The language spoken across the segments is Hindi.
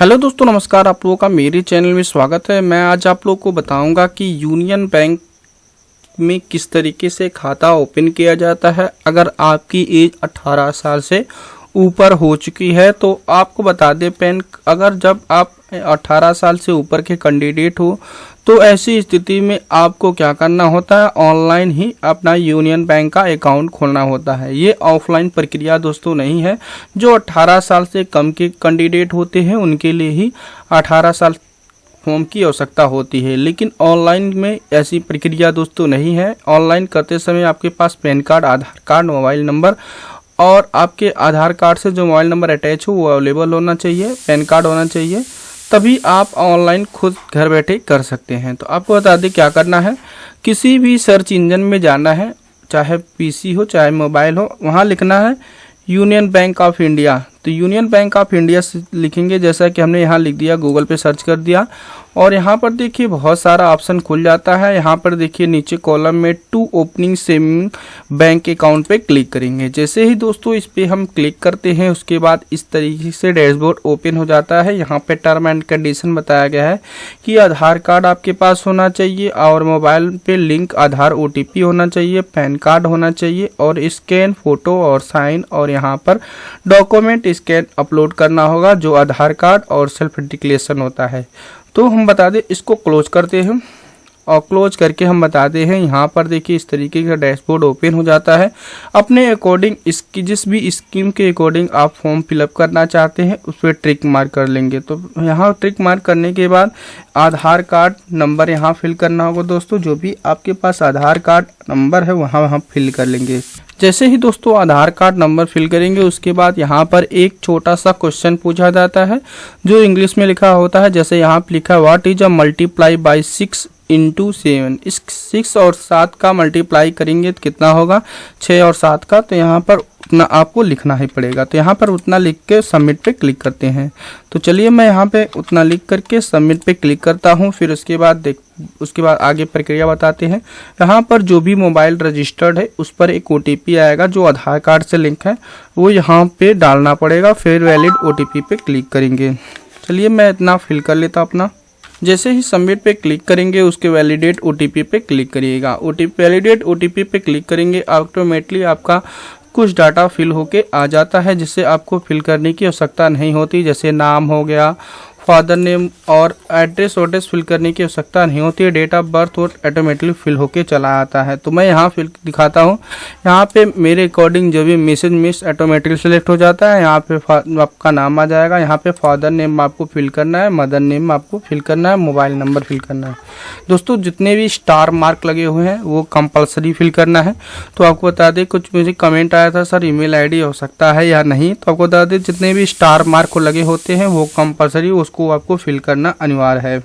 हेलो दोस्तों, नमस्कार। आप लोगों का मेरे चैनल में स्वागत है। मैं आज आप लोगों को बताऊंगा कि यूनियन बैंक में किस तरीके से खाता ओपन किया जाता है। अगर आपकी एज 18 साल से ऊपर हो चुकी है तो आपको बता दें अगर जब आप 18 साल से ऊपर के कैंडिडेट हो तो ऐसी स्थिति में आपको क्या करना होता है, ऑनलाइन ही अपना यूनियन बैंक का अकाउंट खोलना होता है। ये ऑफलाइन प्रक्रिया दोस्तों नहीं है। जो 18 साल से कम के कैंडिडेट होते हैं उनके लिए ही 18 साल फॉर्म की आवश्यकता होती है, लेकिन ऑनलाइन में ऐसी प्रक्रिया दोस्तों नहीं है। ऑनलाइन करते समय आपके पास पैन कार्ड, आधार कार्ड, मोबाइल नंबर और आपके आधार कार्ड से जो मोबाइल नंबर अटैच हो वो अवेलेबल होना चाहिए, पैन कार्ड होना चाहिए, तभी आप ऑनलाइन खुद घर बैठे कर सकते हैं। तो आपको बता दें क्या करना है। किसी भी सर्च इंजन में जाना है, चाहे पीसी हो चाहे मोबाइल हो, वहाँ लिखना है यूनियन बैंक ऑफ इंडिया। तो यूनियन बैंक ऑफ इंडिया लिखेंगे, जैसा कि हमने यहाँ लिख दिया, गूगल पे सर्च कर दिया और यहाँ पर देखिए बहुत सारा ऑप्शन खुल जाता है। यहाँ पर देखिए नीचे कॉलम में to opening saving bank account पे क्लिक करेंगे। जैसे ही दोस्तों इस पे हम क्लिक करते हैं उसके बाद इस तरीके से डैशबोर्ड ओपन हो जाता है। यहाँ पे टर्म एंड कंडीशन बताया गया है कि आधार कार्ड आपके पास होना चाहिए और मोबाइल पे लिंक आधार OTP होना चाहिए, पैन कार्ड होना चाहिए और स्कैन फोटो और साइन, और यहाँ पर डॉक्यूमेंट स्कैन अपलोड करना होगा जो आधार कार्ड और सेल्फ डिक्लेरेशन होता है। तो हम बता दें इसको क्लोज करते हैं और क्लोज करके हम बताते हैं यहाँ पर देखिए इस तरीके का डैशबोर्ड ओपन हो जाता है। अपने अकॉर्डिंग इसकी जिस भी स्कीम के अकॉर्डिंग आप फॉर्म फिलअप करना चाहते हैं उस पर ट्रिक मार्क कर लेंगे। तो यहाँ ट्रिक मार्क करने के बाद आधार कार्ड नंबर यहाँ फिल करना होगा दोस्तों। जो भी आपके पास आधार कार्ड नंबर है वहाँ फिल कर लेंगे। जैसे ही दोस्तों आधार कार्ड नंबर फिल करेंगे उसके बाद यहाँ पर एक छोटा सा क्वेश्चन पूछा जाता है जो इंग्लिश में लिखा होता है। जैसे यहाँ पर लिखा है what is a multiply by 6 into 7। इस 6 और 7 का मल्टीप्लाई करेंगे तो कितना होगा, 6 और 7 का। तो यहाँ पर उतना आपको लिखना ही पड़ेगा। तो यहाँ पर उतना लिख के सबमिट पे क्लिक करते हैं। तो चलिए मैं यहाँ पे उतना लिख करके सबमिट पे क्लिक करता हूँ। फिर उसके बाद आगे प्रक्रिया बताते हैं। यहाँ पर जो भी मोबाइल रजिस्टर्ड है उस पर एक OTP आएगा जो आधार कार्ड से लिंक है, वो यहाँ पे डालना पड़ेगा। फिर वैलिड OTP पे क्लिक करेंगे। चलिए मैं इतना फिल कर लेता हूँ अपना। जैसे ही सबमिट पे क्लिक करेंगे उसके वैलिडेट OTP पे क्लिक करिएगा। वैलिडेट OTP पे क्लिक करेंगे, ऑटोमेटिकली आपका कुछ डाटा फिल होके आ जाता है जिससे आपको फिल करने की आवश्यकता नहीं होती। जैसे नाम हो गया, फादर नेम और एड्रेस फिल करने की आवश्यकता नहीं होती है। डेट ऑफ बर्थ और ऑटोमेटिकली फिल होके चला आता है। तो मैं यहाँ फिल दिखाता हूँ। यहाँ पे मेरे अकॉर्डिंग जो भी मिस ऑटोमेटिकली सिलेक्ट हो जाता है। यहाँ पे आपका नाम आ जाएगा। यहाँ पे फादर नेम आपको फिल करना है, मदर नेम आपको फिल करना है, मोबाइल नंबर फिल करना है। दोस्तों जितने भी स्टार मार्क लगे हुए हैं वो कंपलसरी फिल करना है। तो आपको बता दें, कुछ मुझे कमेंट आया था सर ईमेल ID हो सकता है या नहीं, तो आपको बता दें जितने भी स्टार मार्क लगे होते हैं वो कंपलसरी को आपको फिल करना अनिवार्य है।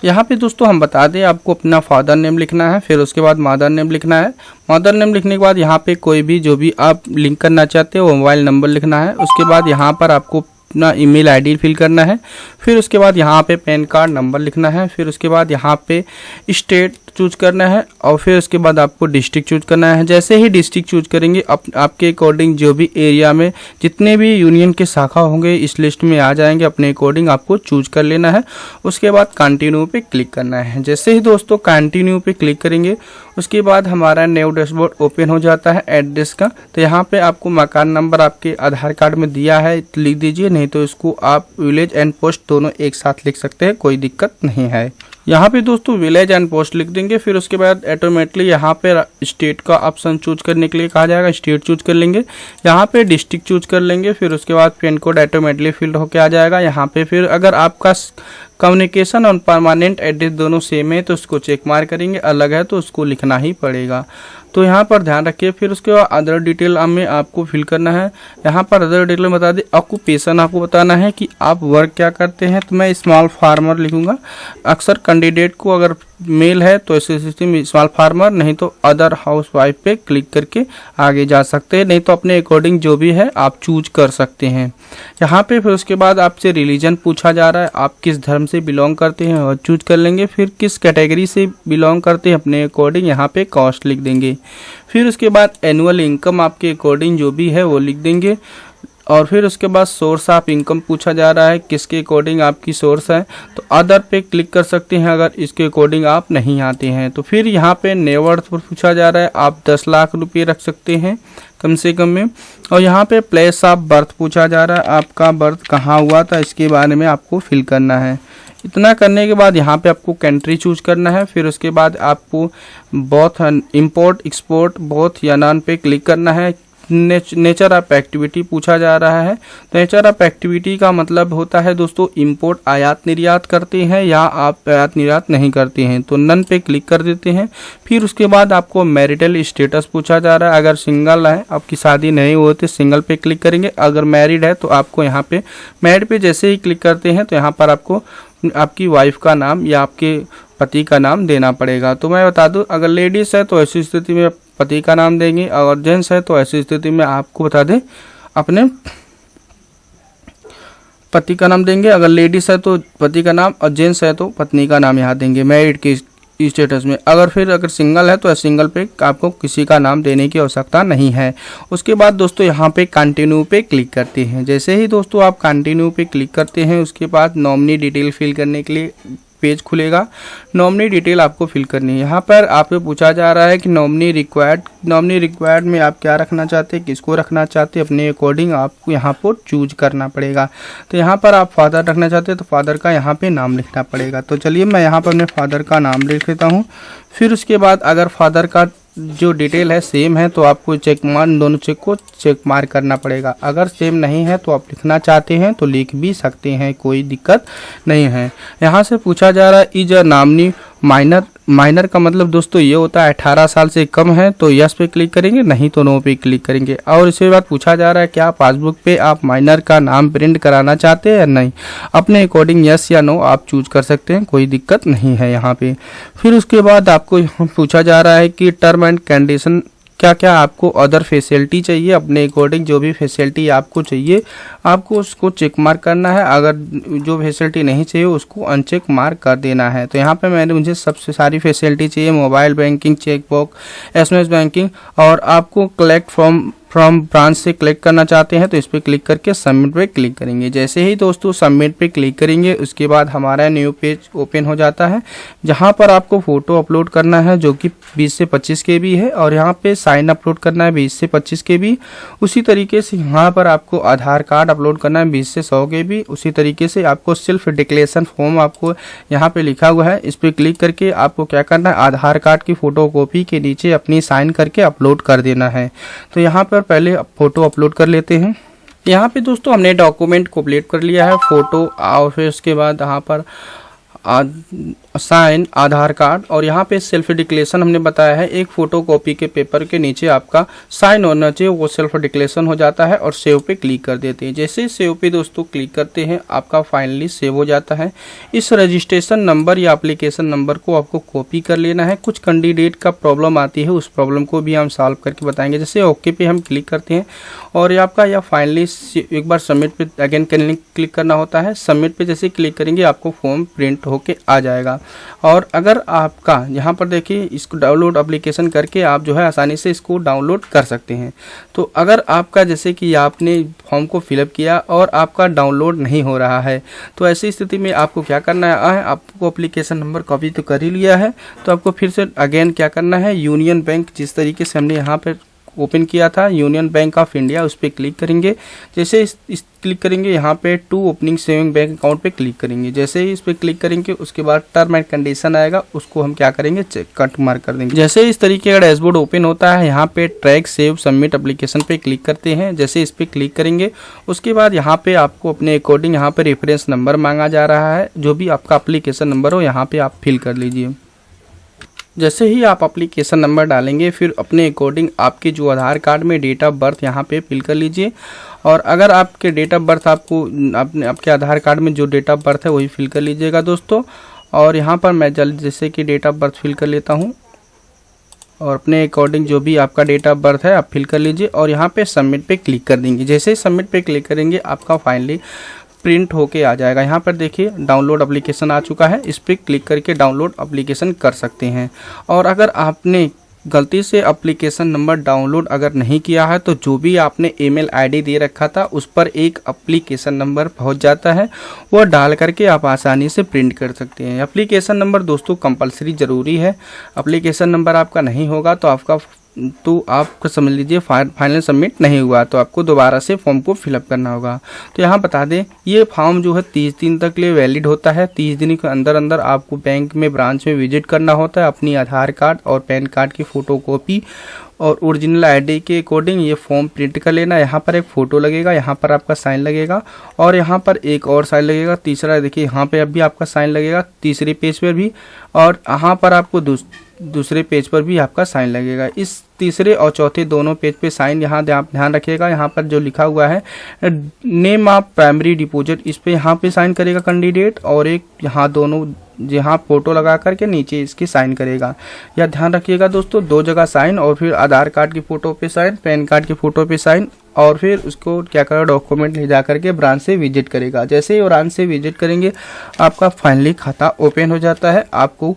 यहाँ पे दोस्तों हम बता दें आपको अपना फादर नेम लिखना है, फिर उसके बाद मदर नेम लिखना है। मदर नेम लिखने के बाद यहाँ पे कोई भी जो भी आप लिंक करना चाहते हो वो मोबाइल नंबर लिखना है। उसके बाद यहाँ पर आपको अपना ईमेल ID फिल करना है। फिर उसके बाद यहाँ पे पैन कार्ड नंबर लिखना है। फिर उसके बाद यहाँ पे स्टेट चूज करना है और फिर उसके बाद आपको डिस्ट्रिक्ट चूज करना है। जैसे ही डिस्ट्रिक्ट चूज करेंगे आपके अकॉर्डिंग जो भी एरिया में जितने भी यूनियन के शाखा होंगे इस लिस्ट में आ जाएंगे। अपने अकॉर्डिंग आपको चूज कर लेना है। उसके बाद कंटिन्यू पे क्लिक करना है। जैसे ही दोस्तों कंटिन्यू पे क्लिक करेंगे उसके बाद हमारा न्यू डैशबोर्ड ओपन हो जाता है एड्रेस का। तो यहाँ पे आपको मकान नंबर आपके आधार कार्ड में दिया है तो लिख दीजिए, नहीं तो इसको आप विलेज एंड पोस्ट दोनों एक साथ लिख सकते हैं, कोई दिक्कत नहीं है। यहाँ पे दोस्तों विलेज एंड पोस्ट लिख देंगे। फिर उसके बाद ऑटोमेटिकली यहाँ पे स्टेट का ऑप्शन चूज करने के लिए कहा जाएगा, स्टेट चूज कर लेंगे। यहाँ पे डिस्ट्रिक्ट चूज कर लेंगे। फिर उसके बाद पिन कोड ऑटोमेटिकली फिल होके आ जाएगा। यहाँ पे फिर अगर आपका कम्युनिकेशन और परमानेंट एड्रेस दोनों सेम है तो उसको चेक मार्क करेंगे, अलग है तो उसको लिखना ही पड़ेगा। तो यहाँ पर ध्यान रखिए। फिर उसके बाद अदर डिटेल में आपको फिल करना है। यहाँ पर अदर डिटेल में बता दें, ऑक्यूपेशन आपको बताना है कि आप वर्क क्या करते हैं। तो मैं स्मॉल फार्मर लिखूंगा। अक्सर कैंडिडेट को अगर मेल है तो ऐसे सिस्टम स्मॉल फार्मर, नहीं तो अदर हाउसवाइफ पे क्लिक करके आगे जा सकते हैं, नहीं तो अपने अकॉर्डिंग जो भी है आप चूज कर सकते हैं। यहाँ पे फिर उसके बाद आपसे रिलीजन पूछा जा रहा है, आप किस धर्म से बिलोंग करते हैं और चूज कर लेंगे। फिर किस कैटेगरी से बिलोंग करते हैं अपने अकॉर्डिंग यहाँ पे कास्ट लिख देंगे। फिर उसके बाद एनुअल इनकम आपके अकॉर्डिंग जो भी है वो लिख देंगे। और फिर उसके बाद सोर्स ऑफ इनकम पूछा जा रहा है, किसके अकॉर्डिंग आपकी सोर्स है, तो अदर पे क्लिक कर सकते हैं अगर इसके अकॉर्डिंग आप नहीं आते हैं। तो फिर यहाँ पे नेटवर्थ पर पूछा जा रहा है, आप 10 लाख रुपये रख सकते हैं कम से कम में। और यहाँ पे प्लेस ऑफ बर्थ पूछा जा रहा है, आपका बर्थ कहाँ हुआ था इसके बारे में आपको फिल करना है। इतना करने के बाद यहाँ पे आपको कंट्री चूज करना है। फिर उसके बाद आपको बोथ इंपोर्ट एक्सपोर्ट बोथ या नॉन पे क्लिक करना है। नेचर ऑफ एक्टिविटी पूछा जा रहा है, तो नेचर ऑफ एक्टिविटी का मतलब होता है दोस्तों इंपोर्ट आयात निर्यात करते हैं या आप आयात निर्यात नहीं करते हैं, तो नन पे क्लिक कर देते हैं। फिर उसके बाद आपको मैरिटल स्टेटस पूछा जा रहा है, अगर सिंगल है आपकी शादी नहीं हुई तो सिंगल पे क्लिक करेंगे, अगर मैरिड है तो आपको यहाँ पे मैरिड पे जैसे ही क्लिक करते हैं तो यहाँ पर आपको आपकी वाइफ का नाम या आपके पति का नाम देना पड़ेगा। तो मैं बता दूं, अगर लेडीज़ है तो ऐसी स्थिति में पति का नाम देंगे, अगर जेंट्स है तो ऐसी स्थिति में आपको बता दें अपने पति का नाम देंगे, अगर लेडीज़ है तो पति का नाम और जेंट्स है तो पत्नी का नाम यहाँ देंगे मैरिड के स्टेटस में। अगर सिंगल है तो सिंगल पे आपको किसी का नाम देने की आवश्यकता नहीं है। उसके बाद दोस्तों यहाँ पे कंटिन्यू पे क्लिक करते हैं। जैसे ही दोस्तों आप कंटिन्यू पे क्लिक करते हैं उसके बाद नॉमिनी डिटेल फिल करने के लिए पेज खुलेगा। नॉमिनी डिटेल आपको फिल करनी है। यहाँ पर आपसे पूछा जा रहा है कि नॉमिनी रिक्वायर्ड में आप क्या रखना चाहते हैं, किसको रखना चाहते हैं, अपने अकॉर्डिंग आपको यहाँ पर चूज करना पड़ेगा। तो यहाँ पर आप फादर रखना चाहते हैं तो फादर का यहाँ पे नाम लिखना पड़ेगा। तो चलिए मैं यहाँ पर अपने फादर का नाम लिख लेता हूँ। फिर उसके बाद अगर फादर का जो डिटेल है सेम है तो आपको चेक मार्क, दोनों चेक को चेक मार्क करना पड़ेगा। अगर सेम नहीं है तो आप लिखना चाहते हैं तो लिख भी सकते हैं, कोई दिक्कत नहीं है। यहाँ से पूछा जा रहा है इज अ नॉमिनी माइनर का मतलब दोस्तों ये होता है 18 साल से कम है तो यस पे क्लिक करेंगे, नहीं तो नो पे क्लिक करेंगे। और इसके बाद पूछा जा रहा है क्या पासबुक पे आप माइनर का नाम प्रिंट कराना चाहते हैं या नहीं, अपने अकॉर्डिंग यस या नो आप चूज कर सकते हैं, कोई दिक्कत नहीं है यहाँ पे। फिर उसके बाद आपको पूछा जा रहा है कि टर्म एंड कंडीशन क्या क्या आपको अदर फैसिलिटी चाहिए, अपने अकॉर्डिंग जो भी फैसिलिटी आपको चाहिए आपको उसको चेक मार्क करना है, अगर जो फैसिलिटी नहीं चाहिए उसको अनचेक मार्क कर देना है। तो यहाँ पे मुझे सबसे सारी फैसिलिटी चाहिए, mobile banking, cheque book, SMS banking, और आपको कलेक्ट फ्रॉम ब्रांच से कलेक्ट करना चाहते हैं तो इस पर क्लिक करके सबमिट पे क्लिक करेंगे। जैसे ही दोस्तों सबमिट पे क्लिक करेंगे उसके बाद हमारा न्यू पेज ओपन हो जाता है, जहां पर आपको फ़ोटो अपलोड करना है जो कि 20 से 25 KB है, और यहाँ पे साइन अपलोड करना है 20 से 25 KB। उसी तरीके से यहाँ पर आपको आधार कार्ड अपलोड करना है 20 से 100 KB। उसी तरीके से आपको सेल्फ डिक्लेरेशन फॉर्म आपको यहाँ पे लिखा हुआ है, इस पर क्लिक करके आपको क्या करना है, आधार कार्ड की फ़ोटो कॉपी के नीचे अपनी साइन करके अपलोड कर देना है। तो यहाँ पर पहले फोटो अपलोड कर लेते हैं। यहाँ पे दोस्तों हमने डॉक्यूमेंट कंप्लीट कर लिया है, फोटो और फिर उसके बाद यहाँ पर साइन आधार कार्ड, और यहाँ पे सेल्फ डिक्लेरेशन हमने बताया है, एक फोटो कॉपी के पेपर के नीचे आपका साइन होना चाहिए, वो सेल्फ डिक्लेरेशन हो जाता है। और सेव पे क्लिक कर देते हैं। जैसे सेव पे दोस्तों क्लिक करते हैं आपका फाइनली सेव हो जाता है। इस रजिस्ट्रेशन नंबर या एप्लीकेशन नंबर को आपको कॉपी कर लेना है। कुछ कैंडिडेट का प्रॉब्लम आती है, उस प्रॉब्लम को भी हम सॉल्व करके बताएंगे। जैसे ओके पे हम क्लिक करते हैं और ये आपका या फाइनली एक बार सबमिट पे अगेन क्लिक करना होता है। सबमिट पे जैसे क्लिक करेंगे आपको फॉर्म प्रिंट होके आ जाएगा। और अगर आपका यहाँ पर देखिए इसको डाउनलोड एप्लीकेशन करके आप जो है आसानी से इसको डाउनलोड कर सकते हैं। तो अगर आपका जैसे कि आपने फॉर्म को फिलअप किया और आपका डाउनलोड नहीं हो रहा है तो ऐसी स्थिति में आपको क्या करना है, आपको एप्लीकेशन नंबर कॉपी तो कर ही लिया है, तो आपको फिर से अगेन क्या करना है, यूनियन बैंक जिस तरीके से हमने यहाँ पर ओपन किया था यूनियन बैंक ऑफ इंडिया, उस पर क्लिक करेंगे। जैसे इस क्लिक करेंगे यहाँ पे to opening saving bank account पे क्लिक करेंगे। जैसे ही इस पर क्लिक करेंगे उसके बाद टर्म एंड कंडीशन आएगा, उसको हम क्या करेंगे, चेक कट मार्क कर देंगे। जैसे इस तरीके का डैशबोर्ड ओपन होता है, यहाँ पे ट्रैक सेव सबमिट एप्लीकेशन पे क्लिक करते हैं। जैसे इस पर क्लिक करेंगे उसके बाद यहाँ पे आपको अपने अकॉर्डिंग यहाँ पे रेफरेंस नंबर मांगा जा रहा है, जो भी आपका एप्लीकेशन नंबर हो यहाँ पे आप फिल कर लीजिए। जैसे ही आप एप्लीकेशन नंबर डालेंगे फिर अपने अकॉर्डिंग आपके जो आधार कार्ड में डेट ऑफ बर्थ यहाँ पे फिल कर लीजिए। और अगर आपके डेट ऑफ बर्थ आपको आपके आधार कार्ड में जो डेट ऑफ बर्थ है वही फिल कर लीजिएगा दोस्तों। और यहाँ पर मैं जैसे कि डेट ऑफ बर्थ फिल कर लेता हूँ और अपने अकॉर्डिंग जो भी आपका डेट ऑफ बर्थ है आप फिल कर लीजिए और यहाँ पे सबमिट पे क्लिक कर देंगे। जैसे ही सबमिट पे क्लिक करेंगे आपका फाइनली प्रिंट होके आ जाएगा। यहाँ पर देखिए डाउनलोड एप्लीकेशन आ चुका है, इस पर क्लिक करके डाउनलोड एप्लीकेशन कर सकते हैं। और अगर आपने गलती से एप्लीकेशन नंबर डाउनलोड अगर नहीं किया है तो जो भी आपने ईमेल आईडी दे रखा था उस पर एक एप्लीकेशन नंबर पहुंच जाता है, वो डाल करके आप आसानी से प्रिंट कर सकते हैं। एप्लीकेशन नंबर दोस्तों कंपलसरी ज़रूरी है। एप्लीकेशन नंबर आपका नहीं होगा तो आपका समझ लीजिए फाइनल सबमिट नहीं हुआ, तो आपको दोबारा से फॉर्म को फिलअप करना होगा। तो यहाँ बता दें ये फॉर्म जो है 30 दिन तक लिए वैलिड होता है। 30 दिन के अंदर अंदर आपको बैंक में ब्रांच में विजिट करना होता है, अपनी आधार कार्ड और पैन कार्ड की फ़ोटोकॉपी और ओरिजिनल आईडी के अकॉर्डिंग ये फॉर्म प्रिंट कर लेना। यहाँ पर एक फ़ोटो लगेगा, यहाँ पर आपका साइन लगेगा और यहाँ पर एक और साइन लगेगा। तीसरा देखिए यहाँ पे अभी आपका साइन लगेगा तीसरे पेज पर भी, और यहाँ पर आपको दूसरे पेज पर भी आपका साइन लगेगा। इस तीसरे और चौथे दोनों पेज पे साइन यहाँ ध्यान रखिएगा। यहाँ पर जो लिखा हुआ है नेम ऑफ प्राइमरी डिपॉजिट, इस पे यहाँ पे साइन करेगा कैंडिडेट, और एक यहाँ दोनों यहाँ फोटो लगा करके नीचे इसकी साइन करेगा। यह ध्यान रखिएगा दोस्तों, 2 जगह साइन, और फिर आधार कार्ड की फ़ोटो पे साइन, पैन कार्ड की फ़ोटो पे साइन, और फिर उसको क्या करेगा डॉक्यूमेंट ले जा करके ब्रांच से विजिट करेगा। जैसे ही ब्रांच से विजिट करेंगे आपका फाइनली खाता ओपन हो जाता है आपको।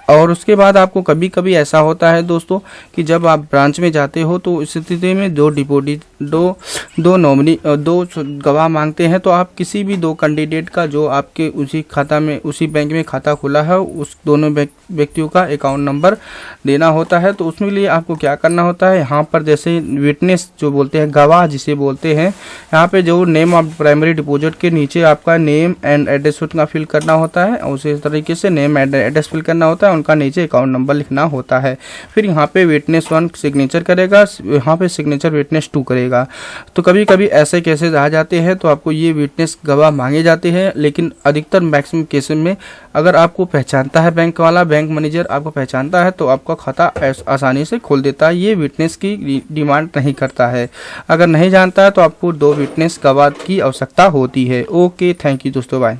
और उसके बाद आपको कभी कभी ऐसा होता है दोस्तों कि जब आप ब्रांच में जाते हो तो इस स्थिति में दो नॉमिनी 2 गवाह मांगते हैं, तो आप किसी भी 2 कैंडिडेट का जो आपके उसी बैंक में खाता खुला है उस दोनों व्यक्तियों का अकाउंट नंबर देना होता है। तो उसमें लिए आपको क्या करना होता है, यहाँ पर जैसे विटनेस जो बोलते हैं, गवाह जिसे बोलते हैं, यहाँ पे जो नेम ऑफ प्राइमरी डिपॉजिट के नीचे आपका नेम एंड एड्रेस का फिल करना होता है, उसी तरीके से नेम एंड एड्रेस फिल करना होता है, उनका नीचे अकाउंट नंबर लिखना होता है। फिर यहाँ पे विटनेस 1 सिग्नेचर करेगा, यहाँ पे सिग्नेचर विटनेस 2 करेगा। तो कभी कभी ऐसे केसेस आ जाते हैं तो आपको ये विटनेस गवाह मांगे जाते हैं, लेकिन अधिकतर मैक्सिमम केसेस में अगर आपको पहचानता है बैंक वाला, बैंक मैनेजर आपको पहचानता है तो आपका खाता आसानी से खोल देता है। ये विटनेस की डिमांड नहीं करता है। अगर नहीं जानता है तो आपको 2 विटनेस गवाह की आवश्यकता होती है। ओके, थैंक यू दोस्तों, बाय।